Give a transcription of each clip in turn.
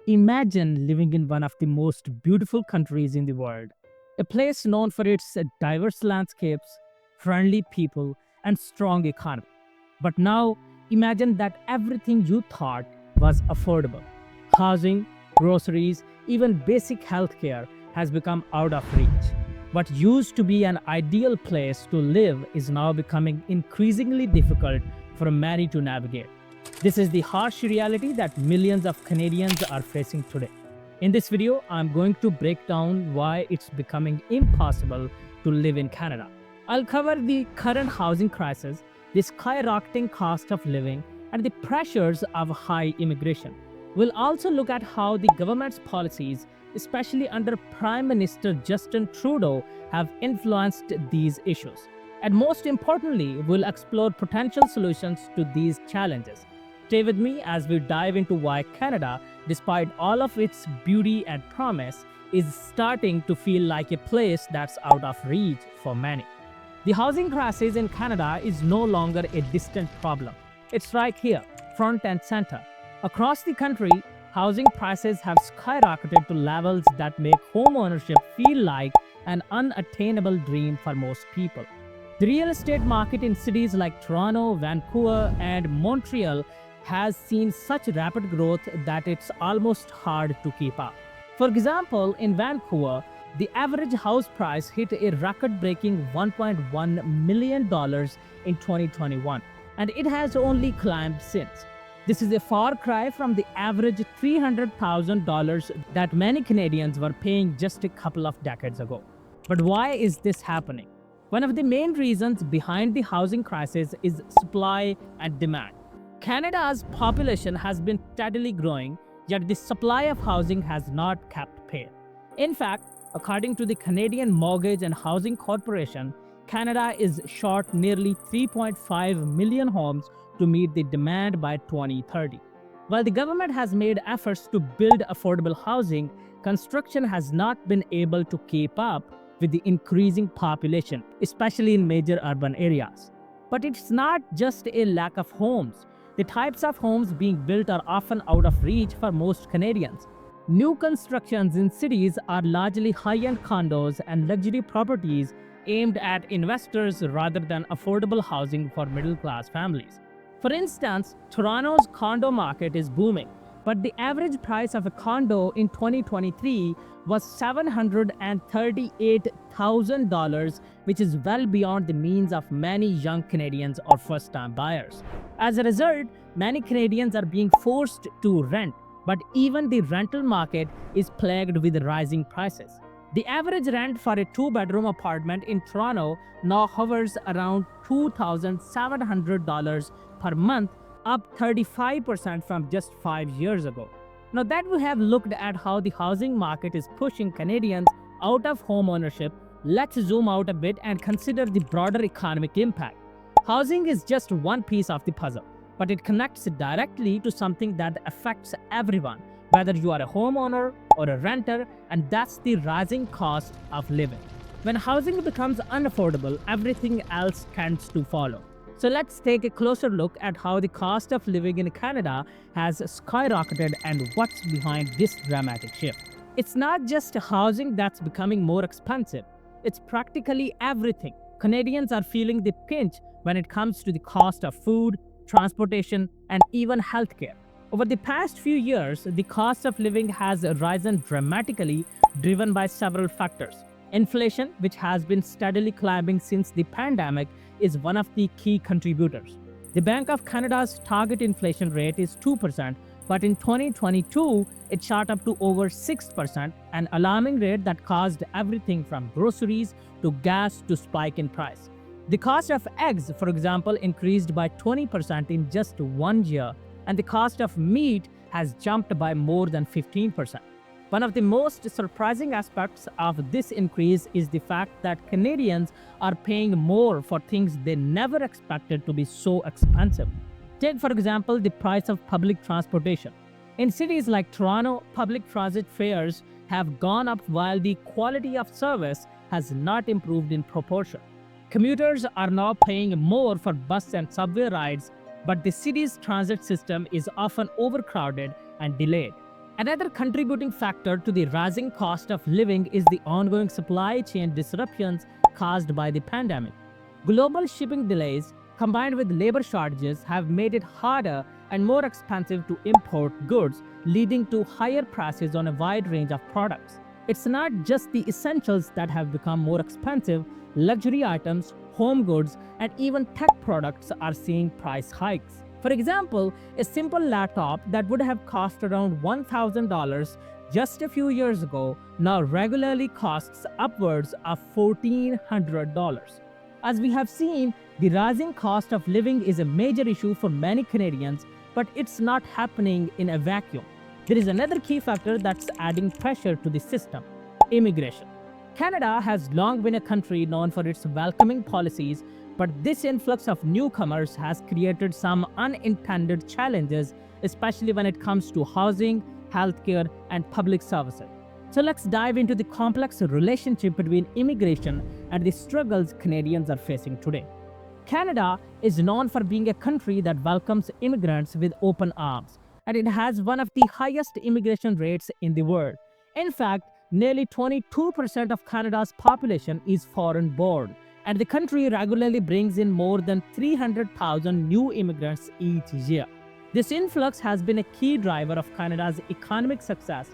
Imagine living in one of the most beautiful countries in the world, a place known for its diverse landscapes, friendly people, and strong economy. But now, imagine that everything you thought was affordable housing, groceries, even basic healthcare has become out of reach. What used to be an ideal place to live is now becoming increasingly difficult for many to navigate. This is the harsh reality that millions of Canadians are facing today. In this video, I'm going to break down why it's becoming impossible to live in Canada. I'll cover the current housing crisis, the skyrocketing cost of living, and the pressures of high immigration. We'll also look at how the government's policies, especially under Prime Minister Justin Trudeau, have influenced these issues. And most importantly, we'll explore potential solutions to these challenges. Stay with me as we dive into why Canada, despite all of its beauty and promise, is starting to feel like a place that's out of reach for many. The housing crisis in Canada is no longer a distant problem. It's right here, front and center. Across the country, housing prices have skyrocketed to levels that make homeownership feel like an unattainable dream for most people. The real estate market in cities like Toronto, Vancouver, and Montreal has seen such rapid growth that it's almost hard to keep up. For example, in Vancouver, the average house price hit a record-breaking $1.1 million in 2021, and it has only climbed since. This is a far cry from the average $300,000 that many Canadians were paying just a couple of decades ago. But why is this happening? One of the main reasons behind the housing crisis is supply and demand. Canada's population has been steadily growing, yet the supply of housing has not kept pace. In fact, according to the Canadian Mortgage and Housing Corporation, Canada is short nearly 3.5 million homes to meet the demand by 2030. While the government has made efforts to build affordable housing, construction has not been able to keep up with the increasing population, especially in major urban areas. But it's not just a lack of homes. The types of homes being built are often out of reach for most Canadians. New constructions in cities are largely high-end condos and luxury properties aimed at investors rather than affordable housing for middle-class families. For instance, Toronto's condo market is booming, but the average price of a condo in 2023 was $738,000, which is well beyond the means of many young Canadians or first-time buyers. As a result, many Canadians are being forced to rent, but even the rental market is plagued with rising prices. The average rent for a two-bedroom apartment in Toronto now hovers around $2,700 per month, up 35% from just 5 years ago. Now that we have looked at how the housing market is pushing Canadians out of home ownership, let's zoom out a bit and consider the broader economic impact. Housing is just one piece of the puzzle, but it connects directly to something that affects everyone, whether you are a homeowner or a renter, and that's the rising cost of living. When housing becomes unaffordable, everything else tends to follow. So let's take a closer look at how the cost of living in Canada has skyrocketed and what's behind this dramatic shift. It's not just housing that's becoming more expensive, it's practically everything. Canadians are feeling the pinch when it comes to the cost of food, transportation, and even healthcare. Over the past few years, the cost of living has risen dramatically, driven by several factors. Inflation, which has been steadily climbing since the pandemic, is one of the key contributors. The Bank of Canada's target inflation rate is 2%, but in 2022, it shot up to over 6%, an alarming rate that caused everything from groceries to gas to spike in price. The cost of eggs, for example, increased by 20% in just 1 year, and the cost of meat has jumped by more than 15%. One of the most surprising aspects of this increase is the fact that Canadians are paying more for things they never expected to be so expensive. Take, for example, the price of public transportation. In cities like Toronto, public transit fares have gone up while the quality of service has not improved in proportion. Commuters are now paying more for bus and subway rides, but the city's transit system is often overcrowded and delayed. Another contributing factor to the rising cost of living is the ongoing supply chain disruptions caused by the pandemic. Global shipping delays combined with labor shortages have made it harder and more expensive to import goods, leading to higher prices on a wide range of products. It's not just the essentials that have become more expensive, luxury items, home goods, and even tech products are seeing price hikes. For example, a simple laptop that would have cost around $1,000 just a few years ago now regularly costs upwards of $1,400. As we have seen, the rising cost of living is a major issue for many Canadians, but it's not happening in a vacuum. There is another key factor that's adding pressure to the system: immigration. Canada has long been a country known for its welcoming policies, but this influx of newcomers has created some unintended challenges, especially when it comes to housing, healthcare, and public services. So let's dive into the complex relationship between immigration and the struggles Canadians are facing today. Canada is known for being a country that welcomes immigrants with open arms, and it has one of the highest immigration rates in the world. In fact, nearly 22% of Canada's population is foreign born, and the country regularly brings in more than 300,000 new immigrants each year. This influx has been a key driver of Canada's economic success.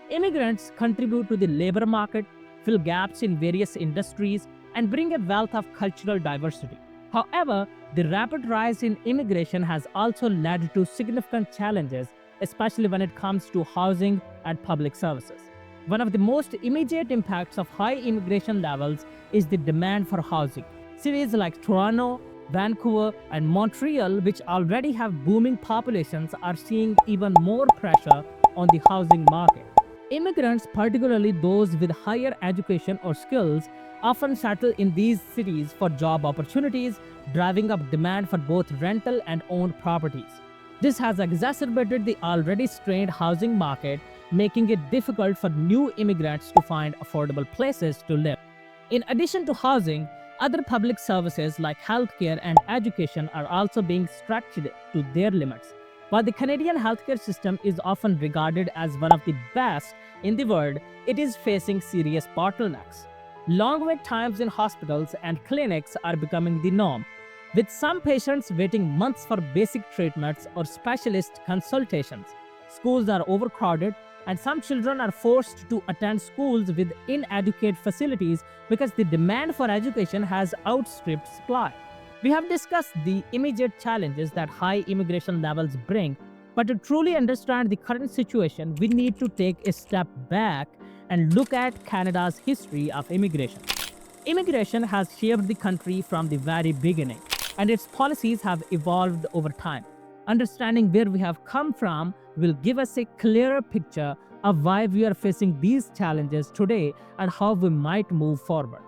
Immigrants contribute to the labor market, fill gaps in various industries, and bring a wealth of cultural diversity. However, the rapid rise in immigration has also led to significant challenges, especially when it comes to housing and public services. One of the most immediate impacts of high immigration levels is the demand for housing. Cities like Toronto, Vancouver, and Montreal, which already have booming populations, are seeing even more pressure on the housing market. Immigrants, particularly those with higher education or skills, often settle in these cities for job opportunities, driving up demand for both rental and owned properties. This has exacerbated the already strained housing market, making it difficult for new immigrants to find affordable places to live. In addition to housing, other public services like healthcare and education are also being stretched to their limits. While the Canadian healthcare system is often regarded as one of the best in the world, it is facing serious bottlenecks. Long wait times in hospitals and clinics are becoming the norm, with some patients waiting months for basic treatments or specialist consultations. Schools are overcrowded, and some children are forced to attend schools with inadequate facilities because the demand for education has outstripped supply. We have discussed the immediate challenges that high immigration levels bring, but to truly understand the current situation, we need to take a step back and look at Canada's history of immigration. Immigration has shaped the country from the very beginning, and its policies have evolved over time. Understanding where we have come from will give us a clearer picture of why we are facing these challenges today and how we might move forward.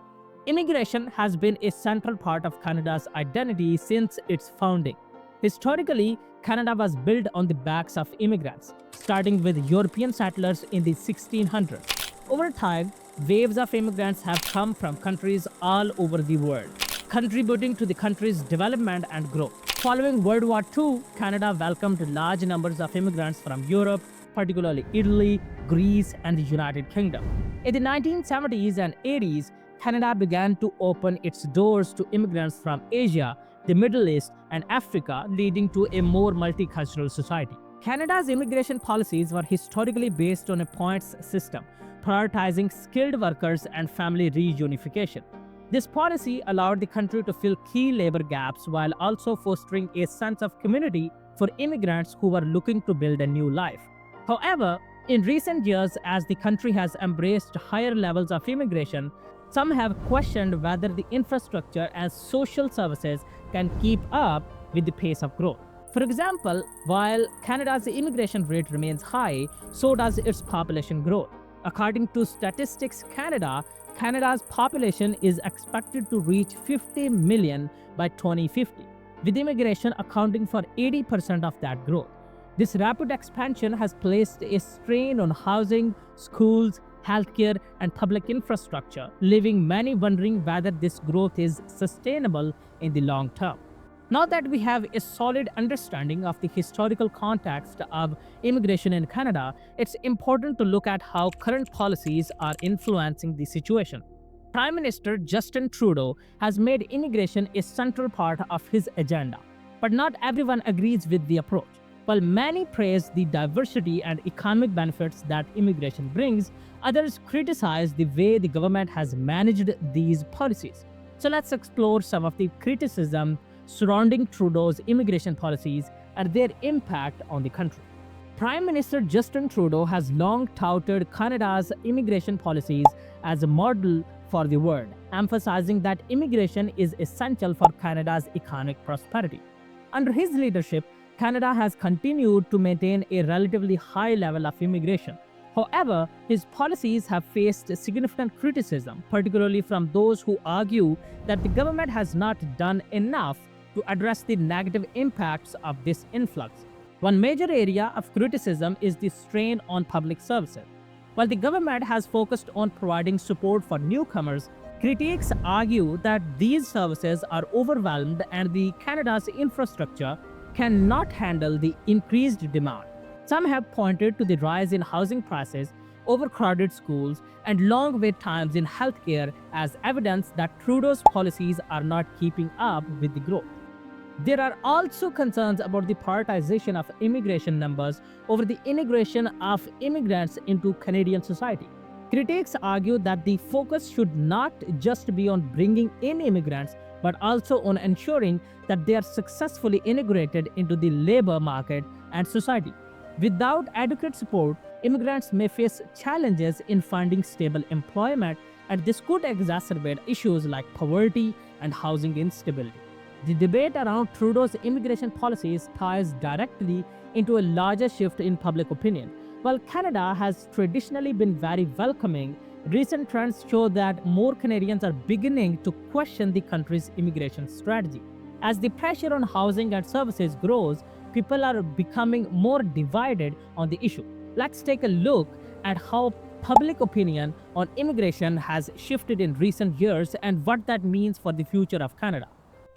Immigration has been a central part of Canada's identity since its founding. Historically, Canada was built on the backs of immigrants, starting with European settlers in the 1600s. Over time, waves of immigrants have come from countries all over the world, contributing to the country's development and growth. Following World War II, Canada welcomed large numbers of immigrants from Europe, particularly Italy, Greece, and the United Kingdom. In the 1970s and 80s, Canada began to open its doors to immigrants from Asia, the Middle East, and Africa, leading to a more multicultural society. Canada's immigration policies were historically based on a points system, prioritizing skilled workers and family reunification. This policy allowed the country to fill key labor gaps while also fostering a sense of community for immigrants who were looking to build a new life. However, in recent years, as the country has embraced higher levels of immigration, some have questioned whether the infrastructure and social services can keep up with the pace of growth. For example, while Canada's immigration rate remains high, so does its population growth. According to Statistics Canada, Canada's population is expected to reach 50 million by 2050, with immigration accounting for 80% of that growth. This rapid expansion has placed a strain on housing, schools, healthcare, and public infrastructure, leaving many wondering whether this growth is sustainable in the long term. Now that we have a solid understanding of the historical context of immigration in Canada, it's important to look at how current policies are influencing the situation. Prime Minister Justin Trudeau has made immigration a central part of his agenda, but not everyone agrees with the approach. While many praise the diversity and economic benefits that immigration brings, others criticize the way the government has managed these policies. So let's explore some of the criticism surrounding Trudeau's immigration policies and their impact on the country. Prime Minister Justin Trudeau has long touted Canada's immigration policies as a model for the world, emphasizing that immigration is essential for Canada's economic prosperity. Under his leadership, Canada has continued to maintain a relatively high level of immigration. However, his policies have faced significant criticism, particularly from those who argue that the government has not done enough to address the negative impacts of this influx. One major area of criticism is the strain on public services. While the government has focused on providing support for newcomers, critics argue that these services are overwhelmed and the Canada's infrastructure cannot handle the increased demand. Some have pointed to the rise in housing prices, overcrowded schools, and long wait times in healthcare as evidence that Trudeau's policies are not keeping up with the growth. There are also concerns about the prioritization of immigration numbers over the integration of immigrants into Canadian society. Critics argue that the focus should not just be on bringing in immigrants, but also on ensuring that they are successfully integrated into the labor market and society. Without adequate support, immigrants may face challenges in finding stable employment, and this could exacerbate issues like poverty and housing instability. The debate around Trudeau's immigration policies ties directly into a larger shift in public opinion. While Canada has traditionally been very welcoming, recent trends show that more Canadians are beginning to question the country's immigration strategy. As the pressure on housing and services grows, people are becoming more divided on the issue. Let's take a look at how public opinion on immigration has shifted in recent years and what that means for the future of Canada.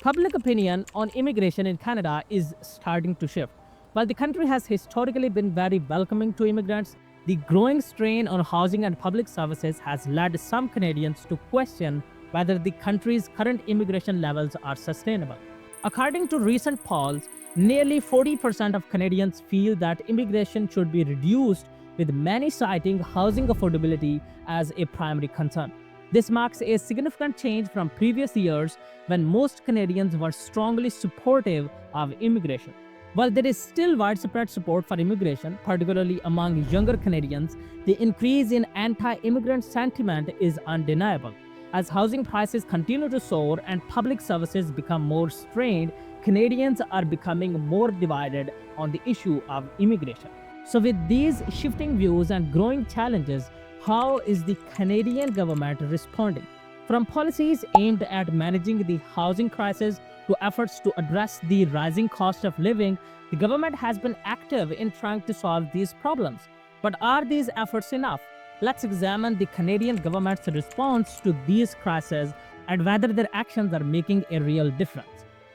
Public opinion on immigration in Canada is starting to shift. While the country has historically been very welcoming to immigrants, the growing strain on housing and public services has led some Canadians to question whether the country's current immigration levels are sustainable. According to recent polls, nearly 40% of Canadians feel that immigration should be reduced, with many citing housing affordability as a primary concern. This marks a significant change from previous years when most Canadians were strongly supportive of immigration. While there is still widespread support for immigration, particularly among younger Canadians, the increase in anti-immigrant sentiment is undeniable. As housing prices continue to soar and public services become more strained, Canadians are becoming more divided on the issue of immigration. So with these shifting views and growing challenges, how is the Canadian government responding? From policies aimed at managing the housing crisis to efforts to address the rising cost of living, the government has been active in trying to solve these problems. But are these efforts enough? Let's examine the Canadian government's response to these crises and whether their actions are making a real difference.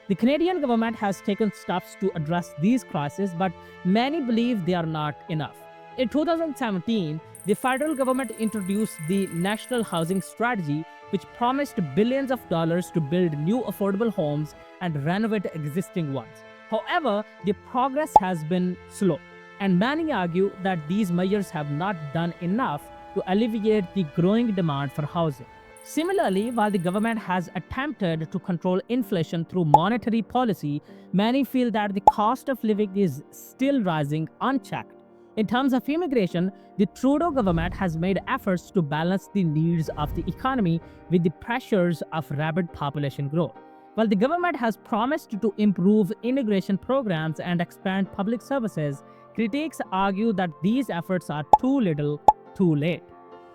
The Canadian government has taken steps to address these crises, but many believe they are not enough. In 2017, the federal government introduced the National Housing Strategy, which promised billions of dollars to build new affordable homes and renovate existing ones. However, the progress has been slow, and many argue that these measures have not done enough to alleviate the growing demand for housing. Similarly, while the government has attempted to control inflation through monetary policy, many feel that the cost of living is still rising unchecked. In terms of immigration, the Trudeau government has made efforts to balance the needs of the economy with the pressures of rapid population growth. While the government has promised to improve immigration programs and expand public services, critics argue that these efforts are too little, too late.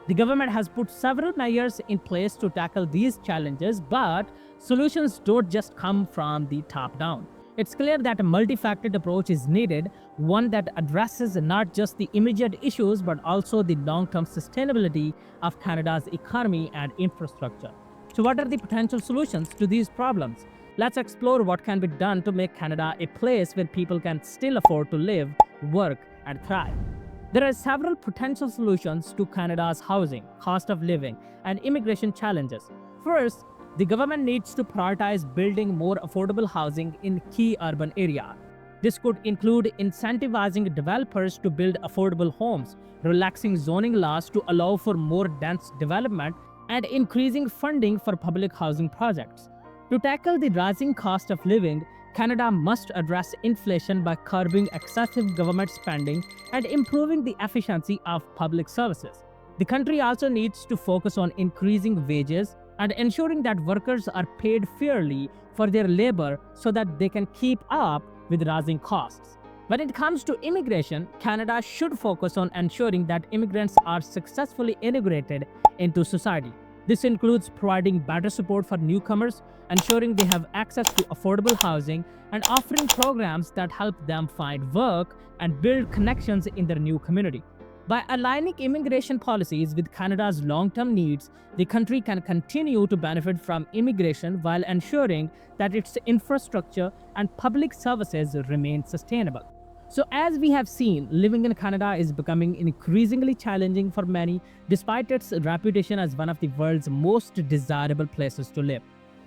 The government has put several measures in place to tackle these challenges, but solutions don't just come from the top down. It's clear that a multifaceted approach is needed, one that addresses not just the immediate issues but also the long-term sustainability of Canada's economy and infrastructure. So what are the potential solutions to these problems? Let's explore what can be done to make Canada a place where people can still afford to live, work, and thrive. There are several potential solutions to Canada's housing, cost of living, and immigration challenges. First, the government needs to prioritize building more affordable housing in key urban areas. This could include incentivizing developers to build affordable homes, relaxing zoning laws to allow for more dense development, and increasing funding for public housing projects. To tackle the rising cost of living, Canada must address inflation by curbing excessive government spending and improving the efficiency of public services. The country also needs to focus on increasing wages and ensuring that workers are paid fairly for their labor so that they can keep up with rising costs. When it comes to immigration, Canada should focus on ensuring that immigrants are successfully integrated into society. This includes providing better support for newcomers, ensuring they have access to affordable housing, and offering programs that help them find work and build connections in their new community. By aligning immigration policies with Canada's long-term needs, the country can continue to benefit from immigration while ensuring that its infrastructure and public services remain sustainable. So, as we have seen, living in Canada is becoming increasingly challenging for many, despite its reputation as one of the world's most desirable places to live.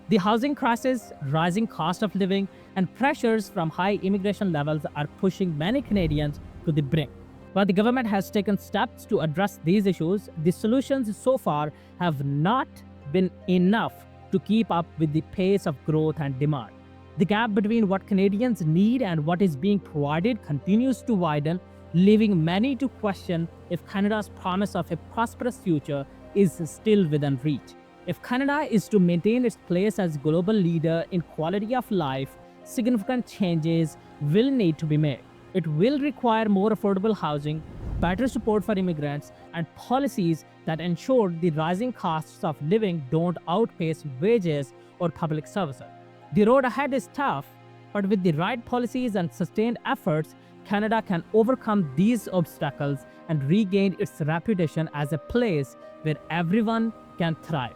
The housing crisis, rising cost of living, and pressures from high immigration levels are pushing many Canadians to the brink. While the government has taken steps to address these issues, the solutions so far have not been enough to keep up with the pace of growth and demand. The gap between what Canadians need and what is being provided continues to widen, leaving many to question if Canada's promise of a prosperous future is still within reach. If Canada is to maintain its place as global leader in quality of life, significant changes will need to be made. It will require more affordable housing, better support for immigrants, and policies that ensure the rising costs of living don't outpace wages or public services. The road ahead is tough, but with the right policies and sustained efforts, Canada can overcome these obstacles and regain its reputation as a place where everyone can thrive.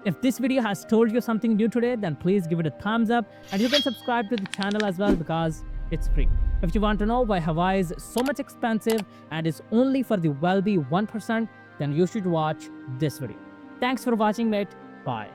If this video has told you something new today, then please give it a thumbs up, and you can subscribe to the channel as well because it's free. If you want to know why Hawaii is so much expensive and is only for the wealthy 1%, then you should watch this video. Thanks for watching, mate. Bye.